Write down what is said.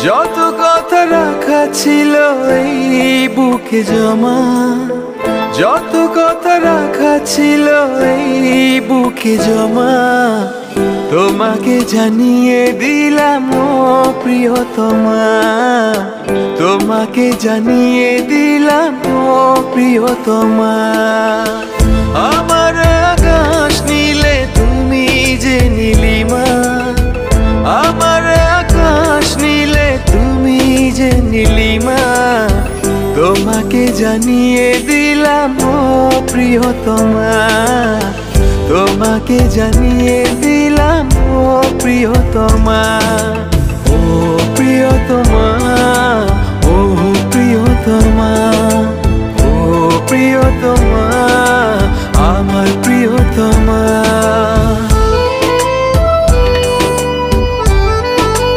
যত কথা রাখা ছিল এই বুকে জমা, যত কথা রাখা ছিল এই বুকে জমা, তোমাকে জানিয়ে দিলাম ও প্রিয়তমা, তোমাকে জানিয়ে দিলাম ও প্রিয়তমা। আমার আকাশ নীলে তুমি যে নীলিমা, আমার আকাশ নীলে তুমি যে নীলিমা, তোমাকে জানিয়ে দিলাম ও প্রিয়তমা, তোমাকে জানিয়ে দিলাম ও প্রিয়তমা।